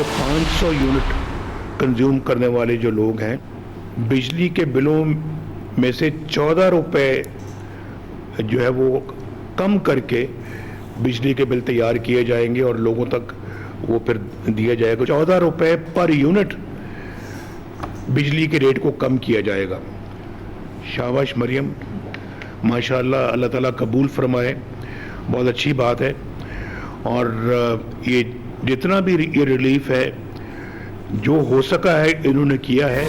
से 500 unit consume करने वाले जो लोग हैं, बिजली के बिलों में से 14 रुपए जो है वो कम करके बिजली के बिल तैयार किए जाएंगे और लोगों तक वो फिर दिया जाएगा। 14 रुपए पर यूनिट बिजली के रेट को कम किया जाएगा। शाबाश मरियम, माशाअल्लाह, अल्लाह ताला कबूल फरमाए, बहुत अच्छी बात है। और ये जितना भी ये रिलीफ है जो हो सका है इन्होंने किया है।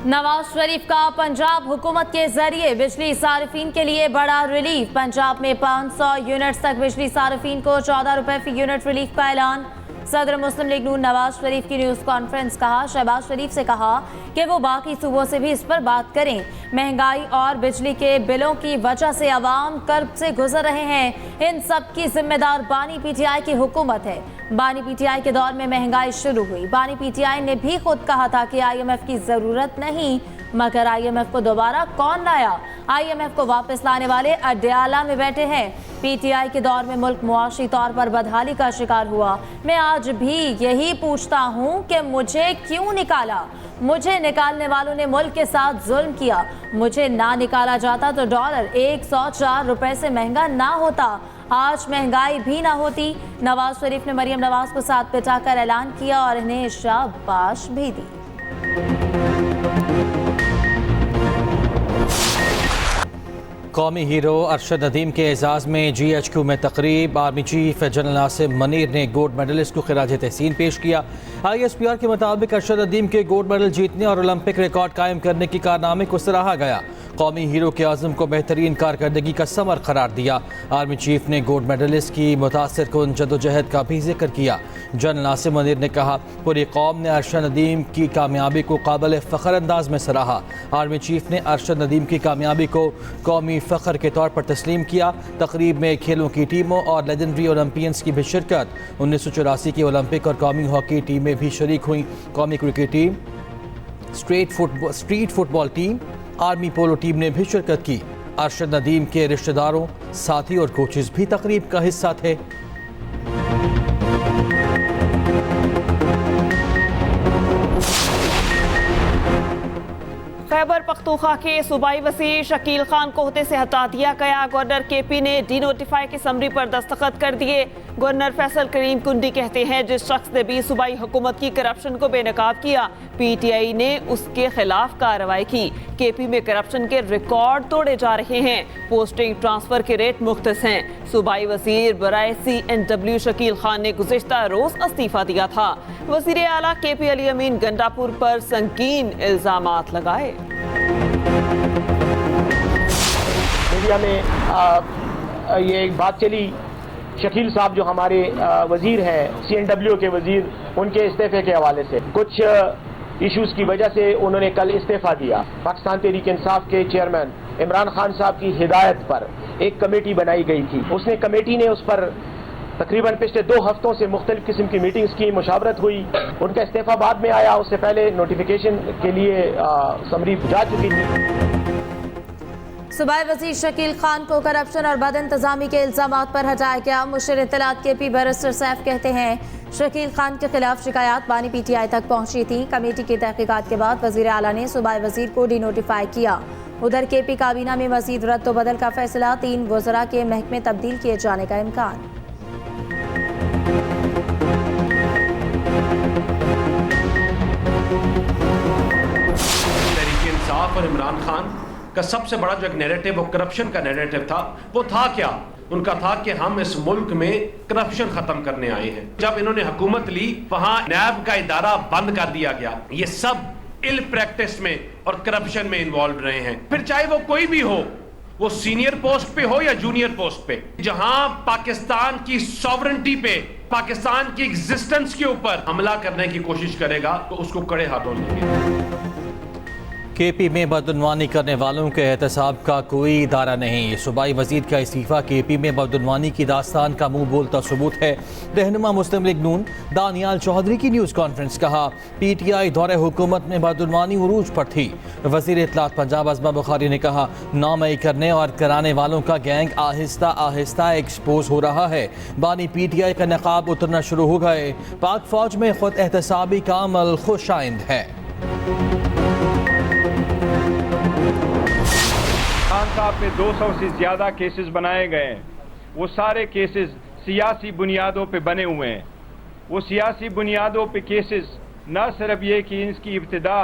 नवाज शरीफ का पंजाब हुकूमत के जरिए बिजली सार्फिन के लिए बड़ा रिलीफ। पंजाब में 500 यूनिट्स तक बिजली सार्फिन को 14 रुपए फी यूनिट रिलीफ का ऐलान। सदर मुस्लिम लीग नून नवाज शरीफ की न्यूज कॉन्फ्रेंस कहा, शहबाज शरीफ से कहा कि वो बाकी सूबों से भी इस पर बात करें। महंगाई और बिजली के बिलों की वजह से अवाम कर्ब से गुजर रहे हैं, इन सब की जिम्मेदार बानी पीटीआई की हुकूमत है। बानी पीटीआई के दौर में महंगाई शुरू हुई। बानी पीटीआई ने भी खुद कहा था कि IMF की जरूरत नहीं, मगर IMF को दोबारा कौन लाया? IMF को वापस लाने वाले अड्याला में बैठे हैं। पीटीआई के दौर में मुल्क मुआशी तौर पर बदहाली का शिकार हुआ। मैं आज भी यही पूछता हूँ कि मुझे क्यों निकाला? मुझे निकालने वालों ने मुल्क के साथ जुल्म किया। मुझे ना निकाला जाता तो डॉलर 104 रुपए से महंगा ना होता, आज महंगाई भी ना होती। नवाज शरीफ ने मरियम नवाज को साथ बिठाकर ऐलान किया और इन्हें शाबाश भी दी। कौमी हीरो अरशद नदीम के एजाज़ में GHQ में तकरीब। Army chief general Nasir Munir ने गोल्ड मेडलिस्ट को खिराज तहसीन पेश किया। ISPR के मुताबिक अरशद नदीम के गोल्ड मेडल जीतने और ओलंपिक रिकॉर्ड कायम करने के कारनामे को सराहा गया। कौमी हीरो के आज़म को बेहतरीन कारकर्दगी का समर करार दिया। आर्मी चीफ ने गोल्ड मेडलिस्ट की मुतासिर कुन जदोजहद का भी जिक्र किया। जनरल नासिर मनीर ने कहा, पूरी कौम ने अरशद नदीम की कामयाबी को काबिल फ़ख्र अंदाज में सराहा। आर्मी चीफ ने अरशद नदीम की कामयाबी को कौमी फ़ख्र के तौर पर तस्लीम किया। तकरीब में खेलों की टीमों और लेजेंडरी ओलंपियंस की भी शिरकत। 1984 की ओलंपिक और कौमी हॉकी टीमें भी शरीक हुई। कौमी cricket team, street football team, army polo team ने भी शिरकत की। अरशद नदीम के रिश्तेदारों, साथी और कोचेस भी तकरीब का हिस्सा थे। खैबर पख्तूनख्वा के सूबाई वज़ीर शकील खान को ओहदे से हटा दिया गया। गवर्नर KP ने डीनोटिफाई की समरी पर दस्तखत कर दिए। गवर्नर फैसल करीम कुंडी कहते हैं, जिस शख्स ने भी सूबाई हुकूमत की करप्शन को बेनकाब किया, PTI ने उसके खिलाफ कार्रवाई की। KP में करप्शन के रिकॉर्ड तोड़े जा रहे हैं। पोस्टिंग ट्रांसफर के रेट मुख्तस हैं। सूबाई वज़ीर बराए CNW शकील खान ने गुज़िश्ता रोज इस्तीफा दिया था। वज़ीर आला KP अली अमीन गंडापुर पर संगीन इल्जामात लगाए। मीडिया में ये एक बात चली, शकील साहब जो हमारे वजीर हैं, CNW के वजीर, उनके इस्तीफे के हवाले से कुछ इश्यूज की वजह से उन्होंने कल इस्तीफा दिया। पाकिस्तान तहरीक इंसाफ के चेयरमैन इमरान खान साहब की हिदायत पर एक कमेटी बनाई गई थी। उसने कमेटी ने उस पर तकरीबन पिछले 2 हफ्तों से मुख्तलिफ किस्म की मीटिंग्स की, मुशावरत हुई। उनका इस्तीफा बाद में आया, उससे पहले नोटिफिकेशन के लिए समरी जा चुकी थी। सूबाई वज़ीर शकील खान को करप्शन और बद इंतजामी के इल्जामात पर हटाया गया। मुशीर इत्तलात KP बैरिस्टर सैफ कहते हैं, शकील खान के खिलाफ शिकायत बानी PTI तक पहुंची थी। कमेटी की तहकीकात के बाद वज़ीर आला ने सूबाई वज़ीर को डीनोटिफाई किया। उधर KP काबीना में मजीद रद्द बदल का फैसला, 3 वज़रा के महकमे तब्दील किए जाने का इम्कान। तहरीक इंसाफ और इमरान खान का सबसे बड़ा जो एक नैरेटिव, वो करप्शन का नैरेटिव था। वो था क्या? उनका था कि हम इस मुल्क में करप्शन खत्म करने आए हैं। जब इन्होंने हुकूमत ली, वहां नैब का इदारा बंद कर दिया गया। ये सब इल प्रैक्टिस में और करप्शन में इन्वॉल्व रहे हैं। फिर चाहे वो कोई भी हो, वो सीनियर पोस्ट पे हो या जूनियर पोस्ट पे, जहां पाकिस्तान की सॉवरेंटी पे, पाकिस्तान की एग्जिस्टेंस के ऊपर हमला करने की कोशिश करेगा तो उसको कड़े हाथों लेंगे। KP में बदउनवानी करने वालों के एहतसाब का कोई इदारा नहीं। सूबाई वजीर का इस्तीफा KP में बदउनवानी की दास्तान का मुंह बोलता सबूत है। रहनुमा मुस्लिम लीग नून दानियाल चौधरी की न्यूज़ कॉन्फ्रेंस। कहा PTI दौरे हुकूमत में बदउनवानी उरूज पर थी। वजीर इत्तलात पंजाब अज़मा बुखारी ने कहा नामई करने और कराने वालों का गैंग आहिस्ता आहिस्ता एक्सपोज हो रहा है। बानी PTI का नकाब उतरना शुरू हो गए। पाक फौज में खुद एहतसाबी का अमल खुश आइंद है। खान साहब पे 200 से ज़्यादा केसेस बनाए गए हैं। वो सारे केसेस सियासी बुनियादों पे बने हुए हैं। वो सियासी बुनियादों पे केसेस न सिर्फ ये कि इसकी इब्तिदा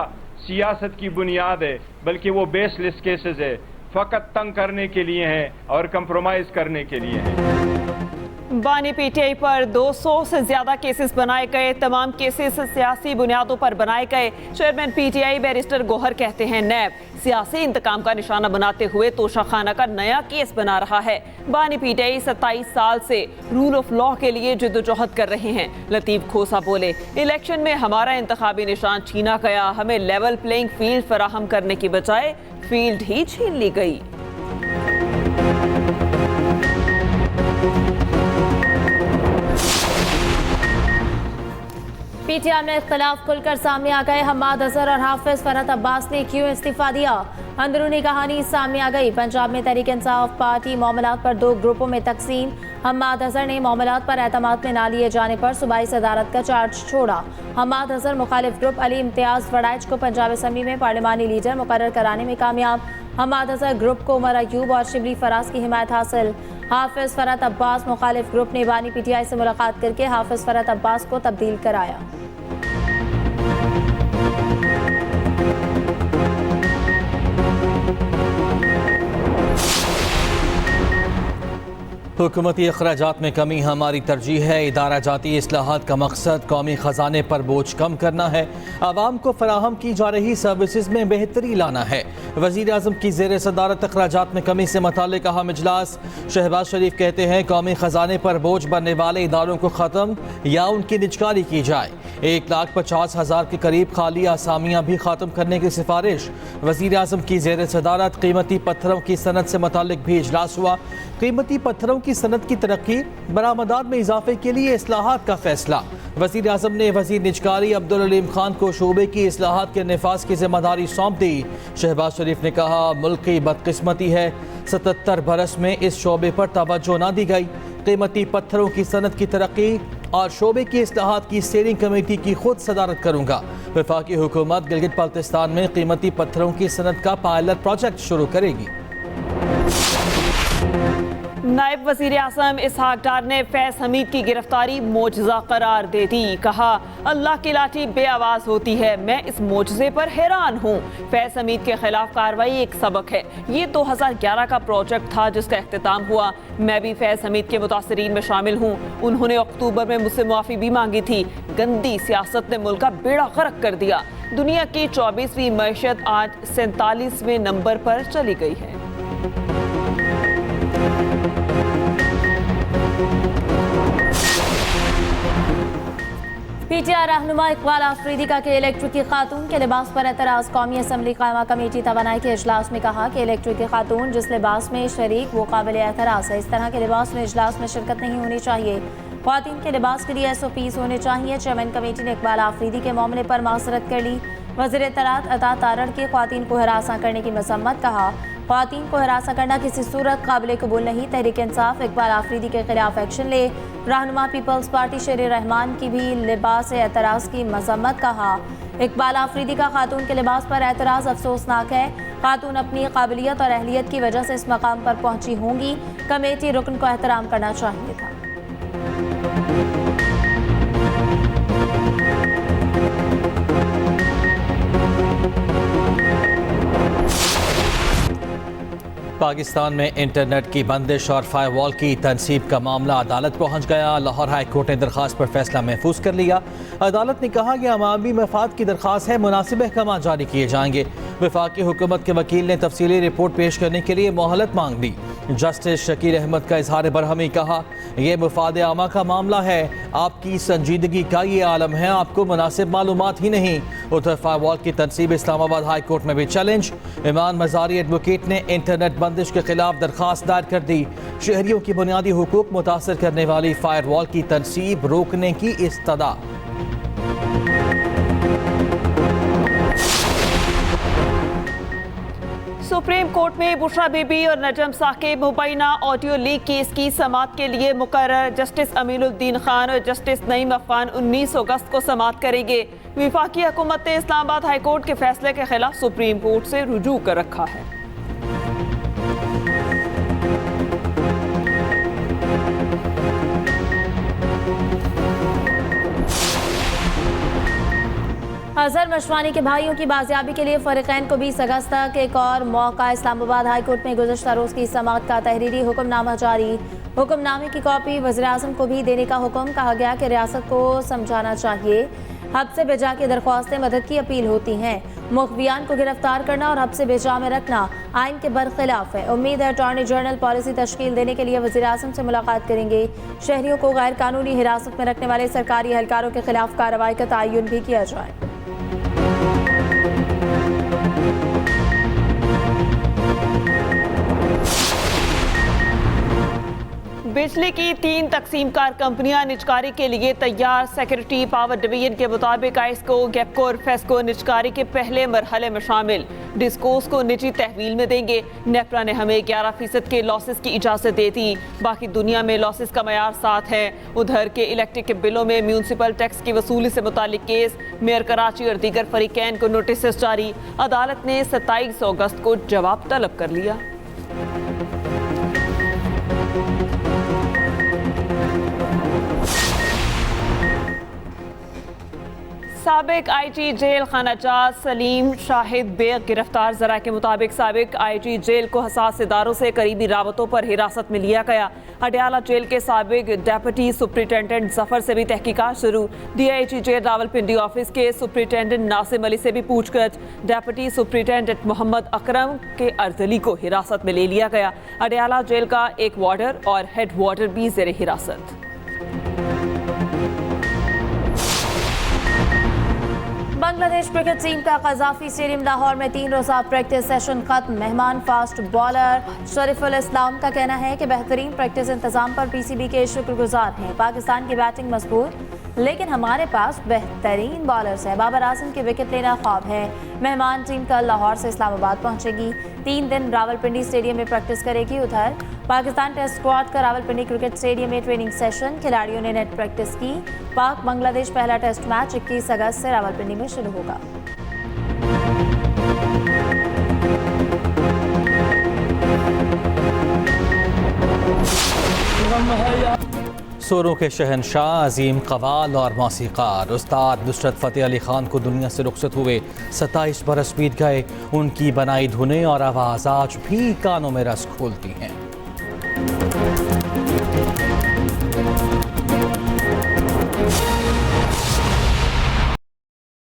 सियासत की बुनियाद है, बल्कि वो बेसलेस केसेस है, फ़कत तंग करने के लिए हैं और कंप्रोमाइज़ करने के लिए हैं। बानी PTI पर 200 से ज्यादा केसेस बनाए गए। तमाम केसेस सियासी बुनियादों पर बनाए गए। चेयरमैन PTI बैरिस्टर गोहर कहते हैं नैब सियासी इंतकाम का निशाना बनाते हुए तोशाखाना का नया केस बना रहा है। बानी PTI 27 साल से रूल ऑफ लॉ के लिए जद्दोजहद कर रहे हैं। लतीफ खोसा बोले इलेक्शन में हमारा इंतखाबी निशान छीना गया। हमें लेवल प्लेइंग फील्ड फराहम करने की बजाय फील्ड ही छीन ली गई। PTI में इख्तलाफ खुलकर सामने आ गए। हम्माद अजहर और हाफिज फरहत अब्बास ने क्यों इस्तीफा दिया, अंदरूनी कहानी सामने आ गई। पंजाब में तहरीक इंसाफ पार्टी मामलात पर 2 ग्रुपों में तकसीम। हम्माद अजहर ने मामलात पर एतमाद में ना लिए जाने पर सूबाई सदारत का चार्ज छोड़ा। हम्माद अजहर मुखालिफ ग्रुप अली इम्तियाज वड़ाइच को पंजाब असम्बली में पार्लिमानी लीडर मुकर्रर कराने में कामयाब। हम्माद अजहर ग्रुप को उमर अयूब और शिबली फराज की हिमायत हासिल। हाफिज फरहत अब्बास मुखालिफ ग्रुप ने बानी PTI से मुलाकात करके हाफिज फरहत अब्बास को तब्दील कराया। हुकूमती अखराजात में कमी हमारी तरजीह है। इदारा जाती इस्लाहात का मकसद कौमी ख़जाने पर बोझ कम करना है। आवाम को फराहम की जा रही सर्विसेज में बेहतरी लाना है। वज़ीर आज़म की ज़ेर सदारत अखराजात में कमी से मुताल्लिक़ अहम इजलास। शहबाज शरीफ कहते हैं कौमी ख़जाने पर बोझ बनने वाले इदारों को ख़त्म या उनकी निजकारी की जाए। 1,50,000 के करीब खाली आसामियाँ भी ख़त्म करने की सिफारिश। वज़ीर आज़म की ज़ेर सदारत कीमती पत्थरों की सनत से मुताल्लिक़ भी इजलास हुआ। कीमती पत्थरों की सनत की तरक्की बरामदात में इजाफे के लिए इस्लाहात का फैसला। वज़ीर आज़म ने वज़ीर निजकारी अब्दुल अलीम खान को शोबे की इस्लाहात के नफाज की जिम्मेदारी सौंप दी। शहबाज शरीफ ने कहा मुल्क की बदकिस्मती है 77 बरस में इस शोबे पर तवज्जो ना दी गई। कीमती पत्थरों की सनत की तरक्की और शोबे की इस्लाहात की स्टीयरिंग कमेटी की खुद सदारत करूंगा। वफाकी हुकूमत गिलगित बल्तिस्तान में कीमती पत्थरों की सनत का पायलट प्रोजेक्ट शुरू करेगी। नायब वज़ीर आज़म इसहाक डार ने फैज़ हमीद की गिरफ्तारी मोजज़ा करार दे दी। कहा अल्लाह की लाठी बेआवाज़ होती है, मैं इस मोजज़े पर हैरान हूँ। फैज़ हमीद के खिलाफ कार्रवाई एक सबक है। ये 2011 का प्रोजेक्ट था जिसका इख्तिताम हुआ। मैं भी फैज़ हमीद के मुतासरीन में शामिल हूँ। उन्होंने अक्टूबर में मुझसे मुआफ़ी भी मांगी थी। गंदी सियासत ने मुल्क का बेड़ा गर्क कर दिया। दुनिया की 24वीं मईशत आज 47वें नंबर पर चली गई है। PTI रहनुमा इकबाल आफरीदी का कि इलेक्ट्रिक की खातून के लिबास पर एतराज़। कौमी असम्बली कायमा कमेटी तवानाई के इजलास में कहा कि इलेक्ट्रिक की खातून जिस लिबास में शरीक वो काबिल एतराज़ है। इस तरह के लिबास में इजलास में शिरकत नहीं होनी चाहिए। ख्वातीन के लिबास के लिए SOPs होने चाहिए। चेयरमैन कमेटी ने इकबाल आफरीदी के मामले पर माजरत कर ली। वज़ीर इत्तलात अता तारड़ की ख्वातीन को हरासा करने की मजम्मत। कहा ख्वातीन को हरासा करना किसी सूरत काबिल कबूल नहीं। तहरीक इंसाफ इकबाल आफरीदी के खिलाफ एक्शन ले। रहनुमा पीपल्स पार्टी शेर रहमान की भी लिबास एतराज़ की मजम्मत। कहा इकबाल आफरीदी का खातून के लिबास पर एतराज़ अफसोसनाक है। खातून अपनी काबिलियत और अहलियत की वजह से इस मकाम पर पहुंची होंगी। कमेटी रुकन को एहतराम करना चाहिए था। पाकिस्तान में इंटरनेट की बंदिश और फायरवॉल की तनसीब का मामला अदालत पहुंच गया। लाहौर हाई कोर्ट ने दरख्वास्त पर फैसला महफूज कर लिया। अदालत ने कहा कि अवामी मफाद की दरख्वास्त है, मुनासिब अहकाम जारी किए जाएंगे। वफाकी हुकूमत के वकील ने तफसीली रिपोर्ट पेश करने के लिए मोहलत मांग ली। जस्टिस शकील अहमद का इजहार बरहमी, कहा यह मुफाद आमा का मामला है, आपकी संजीदगी का ये आलम है, आपको मुनासिब मालूमात ही नहीं। उधर फायरवॉल की तनसीब इस्लामाबाद हाई कोर्ट में भी चैलेंज। इमान मजारी एडवोकेट ने इंटरनेट बंदिश के खिलाफ दरखास्त दायर कर दी। शहरियों की बुनियादी हुकूक मुतासर करने वाली फायरवॉल की तनसीब रोकने की इस्तदा। सुप्रीम कोर्ट में बुशरा बीबी और नजम साकिब मुबैना ऑडियो लीक केस की समाअत के लिए मुकर्रर। जस्टिस अमीनुद्दीन खान और जस्टिस नईम अफगान 19 अगस्त को समाअत करेंगे। वफाकी हुकूमत ने इस्लामाबाद हाई कोर्ट के फैसले के खिलाफ सुप्रीम कोर्ट से रुजू कर रखा है। अजहर मशवानी के भाइयों की बाजियाबी के लिए फरीकैन को 20 अगस्त तक एक और मौका। इस्लामाबाद हाई कोर्ट में गुज़श्ता रोज़ की समाअत का तहरीरी हुक्मनामा जारी। हुक्मनामे की कॉपी वज़ीर आज़म को भी देने का हुक्म। कहा गया कि रियासत को समझाना चाहिए हद से बेजा की दरख्वास्तें मदद की अपील होती हैं। मुखबियान को गिरफ्तार करना और हद से बेजा में रखना आइन के बरखिलाफ है। उम्मीद है अटॉर्नी जनरल पॉलिसी तश्कील देने के लिए वज़ीर आज़म से मुलाकात करेंगे। शहरियों को गैर कानूनी हिरासत में रखने वाले सरकारी एहलकारों के खिलाफ कार्रवाई का तयन भी किया जाए। बिजली की 3 तकसीमकार कंपनियां निजकारी के लिए तैयार। सेक्रेटरी पावर डिवीजन के मुताबिक आइस्को, गैपको और फेस्को निजकारी के पहले मरहले में शामिल। डिस्कोस को निजी तहवील में देंगे। नेपरा ने हमें 11% के लॉसेस की इजाज़त दे दी। बाकी दुनिया में लॉसेस का मयार 7 है। उधर के इलेक्ट्रिक के बिलों में म्यूनसिपल टैक्स की वसूली से मुतालिक केस। मेयर कराची और दीगर फरीकैन को नोटिस जारी। अदालत ने 27 अगस्त को जवाब तलब कर लिया। साबिक आईजी जेल खानाजाद सलीम शाहिद बेग गिरफ्तार। जरा के मुताबिक साबिक आईजी जेल को हसास इदारों से करीबी राबतों पर हिरासत में लिया गया। अडयाला जेल के साबिक डेप्यूटी सुप्रिटेंडेंट जफर से भी तहकीकात शुरू। डीआईजी जेल रावलपिंडी ऑफिस के सुप्रिटेंडेंट नासिम अली से भी पूछगछ। डेप्यूटी सुप्रिटेंडेंट मोहम्मद अकरम के अर्दली को हिरासत में ले लिया गया। अडयाला जेल का एक वार्डर और हेड वार्डर भी जेर हिरासत। बांग्लादेश क्रिकेट टीम का कज़ाफी स्टेडियम लाहौर में 3 रोज़ा प्रैक्टिस सेशन खत्म। मेहमान फास्ट बॉलर शरीफुल इस्लाम का कहना है कि बेहतरीन प्रैक्टिस इंतजाम पर पीसीबी के शुक्रगुजार हैं। पाकिस्तान की बैटिंग मजबूत लेकिन हमारे पास बेहतरीन बॉलर्स हैं। बाबर आजम की विकेट लेना ख्वाब है। मेहमान टीम कल लाहौर से इस्लामाबाद पहुंचेगी। 3 दिन रावलपिंडी स्टेडियम में प्रैक्टिस करेगी। उधर पाकिस्तान टेस्ट स्क्वाड का रावलपिंडी क्रिकेट स्टेडियम में ट्रेनिंग सेशन। खिलाड़ियों ने नेट प्रैक्टिस की। पाक बांग्लादेश पहला टेस्ट मैच 21 अगस्त से रावलपिंडी में शुरू होगा। सुरों के शहनशाह अजीम कवाल और मौसीकार उस्ताद नुसरत फ़तेह अली ख़ान को दुनिया से रुखसत हुए 27 बरस बीत गए। उनकी बनाई धुनें और आवाज़ आज भी कानों में रस खोलती हैं।